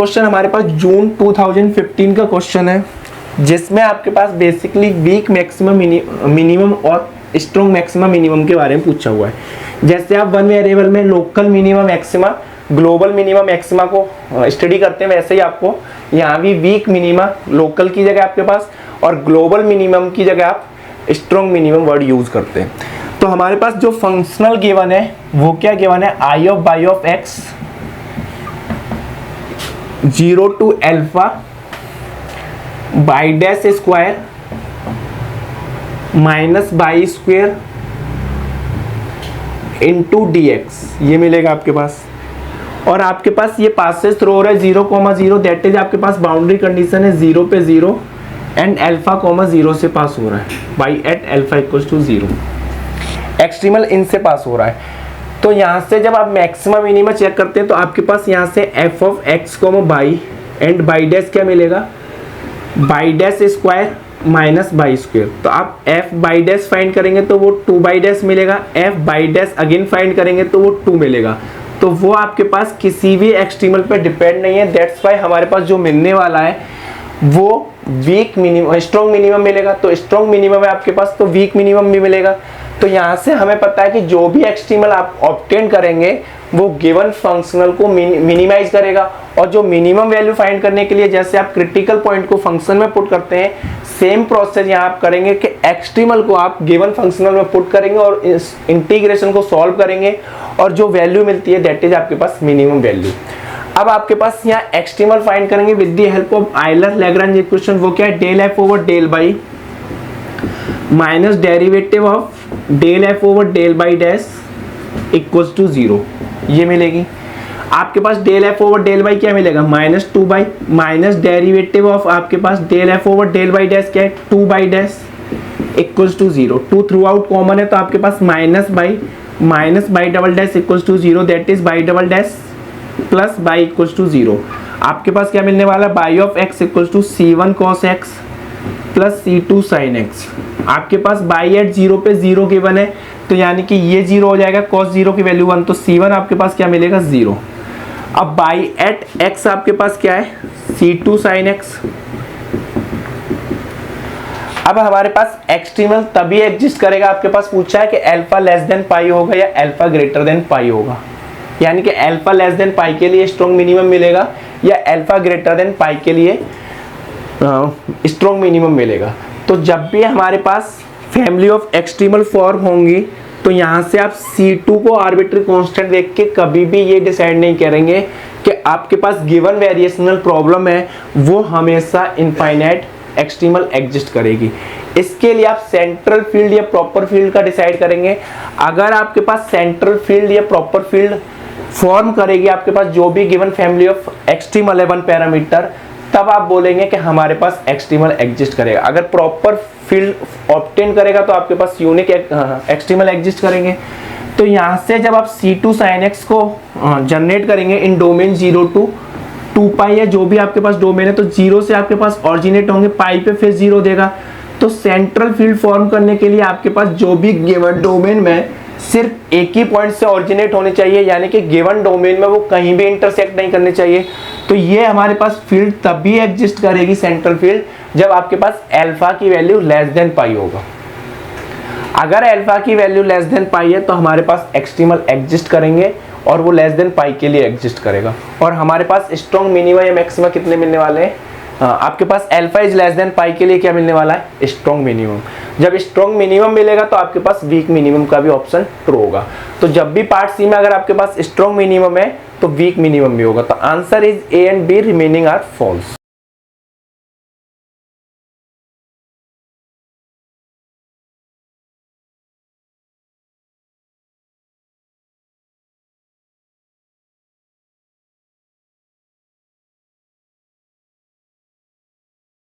Question हमारे पास जून 2015 का question है, जिसमें आपके पास बेसिकली वीक मैक्सिमम मिनिमम और स्ट्रॉन्ग मैक्सिमम मिनिमम के बारे में पूछा हुआ है। जैसे आप वन वेरिएबल में local minimum maxima, global minimum maxima को स्टडी करते हैं, वैसे ही आपको यहाँ भी वीक मिनिमा लोकल की जगह आपके पास और ग्लोबल मिनिमम की जगह आप स्ट्रॉन्ग मिनिमम वर्ड यूज करते हैं। तो हमारे पास जो फंक्शनल गिवन है वो क्या गिवन है, I of y of x 0 to alpha y dash square minus y square into d x, ये मिलेगा आपके पास। और आपके पास ये पासेस थ्रू हो रहा है 0,0, दैट इज आपके पास बाउंड्री कंडीशन है 0 पे 0 एंड अल्फा 0 से पास हो रहा है by eight alpha equals to 0, extremal इन से पास हो रहा है। तो यहाँ से जब आप मैक्सिमम मिनिमम चेक करते हैं तो आपके पास यहाँ से एफ ऑफ एक्स को बाई एंड बाई डैश क्या मिलेगा, by dash square minus y square. तो आप एफ बाई डैश फाइंड करेंगे तो वो 2 बाई डैश मिलेगा, F by dash again find करेंगे तो वो 2 मिलेगा। तो वो आपके पास किसी भी एक्सट्रीमल पे डिपेंड नहीं है, दैट्स वाई हमारे पास जो मिलने वाला है वो वीक मिनिमम स्ट्रॉन्ग मिनिमम मिलेगा। तो स्ट्रॉन्ग मिनिमम है आपके पास तो वीक मिनिमम भी मिलेगा। तो यहाँ से हमें पता है कि जो भी एक्सट्रीमल आप ऑब्टेन करेंगे वो गिवन फंक्शनल को मिनिमाइज करेगा। और जो मिनिमम वैल्यू फाइंड करने के लिए जैसे आप क्रिटिकल पॉइंट को फंक्शन में पुट करते हैं, सेम प्रोसेस यहाँ आप करेंगे कि एक्सट्रीमल को आप गिवन फंक्शनल में पुट करेंगे और इस इंटीग्रेशन को सॉल्व करेंगे और जो वैल्यू मिलती है दैट इज आपके पास मिनिमम वैल्यू। अब आपके पास यहाँ एक्सट्रीमल फाइंड करेंगे with the help of Euler Lagrange equation. वो क्या है, del f over del y minus derivative of del f over del y dash equals to 0, ये मिलेगी। आपके पास del f over del y क्या मिलेगा, -2 बाई माइनस डेरिवेटिव ऑफ आपके पास del f over del y dash क्या है 2 y dash equals to 0। 2 throughout common है तो आपके पास minus y double dash equals to 0, that is y double dash plus y equals to 0। आपके पास क्या मिलने वाला है, y of x equals to C1 cos x plus C2 sin x। आपके पास बाई एट 0 पे 0 गिवन है तो यानी कि ये 0 हो जाएगा, cos 0 की वैल्यू 1, तो C1 आपके पास क्या मिलेगा 0। अब बाई एट x आपके पास क्या है C2 sin x। अब हमारे पास एक्सट्रीमल तभी एग्जिस्ट करेगा, आपके पास पूछा है कि अल्फा लेस देन पाई होगा या अल्फा ग्रेटर देन पाई होगा, यानी कि अल्फा लेस देन पाई के लिए स्ट्रॉन्ग मिनिमम मिलेगा या अल्फा ग्रेटर देन पाई के लिए स्ट्रॉन्ग मिनिमम मिलेगा। तो जब भी हमारे पास फैमिली ऑफ एक्सट्रीमल फॉर्म होंगी तो यहाँ से आप C2 को आर्बिट्री कांस्टेंट देख के कभी भी ये डिसाइड नहीं करेंगे कि आपके पास गिवन वेरिएशनल प्रॉब्लम है वो हमेशा इनफाइनाइट एक्सट्रीमल एग्जिस्ट करेगी। इसके लिए आप सेंट्रल फील्ड या प्रॉपर फील्ड का डिसाइड करेंगे। अगर आपके पास सेंट्रल फील्ड या प्रॉपर फील्ड फॉर्म करेगी आपके पास जो भी गिवन फैमिली ऑफ एक्सट्रीमल है 1 पैरामीटर, तब आप बोलेंगे कि हमारे पास एक्सट्रीमल एग्जिस्ट करेगा। अगर प्रॉपर फील्ड ऑब्टेन करेगा तो आपके पास यूनिक एक्सट्रीमल एग्जिस्ट करेंगे। तो यहाँ से जब आप C2 sin x को जनरेट करेंगे इन डोमेन 0 to 2 पाई है, जो भी आपके पास डोमेन है, तो 0 से आपके पास ऑरिजिनेट होंगे, पाई पे फिर 0 देगा। तो सेंट्रल फील्ड फॉर्म करने के लिए आपके पास जो भी गिवन डोमेन में सिर्फ एक ही पॉइंट से ऑरिजिनेट होने चाहिए, यानी कि गिवन डोमेन में वो कहीं भी इंटरसेक्ट नहीं करने चाहिए। तो ये हमारे पास फील्ड तभी एग्जिस्ट करेगी सेंट्रल फील्ड जब आपके पास अल्फा की वैल्यू लेस देन पाई होगा। अगर अल्फा की वैल्यू लेस देन पाई है तो हमारे पास एक्सट्रीमल एग्जिस्ट करेंगे और वो लेस देन पाई के लिए एग्जिस्ट करेगा। और हमारे पास स्ट्रॉन्ग मिनिमा या मैक्सिमा कितने मिलने वाले हैं, आपके पास alpha is less than pi के लिए क्या मिलने वाला है, स्ट्रॉन्ग मिनिमम। जब स्ट्रॉन्ग मिनिमम मिलेगा तो आपके पास वीक मिनिमम का भी ऑप्शन ट्रू होगा। तो जब भी पार्ट सी में अगर आपके पास स्ट्रॉन्ग मिनिमम है तो वीक मिनिमम भी होगा। तो answer is A and B remaining are false.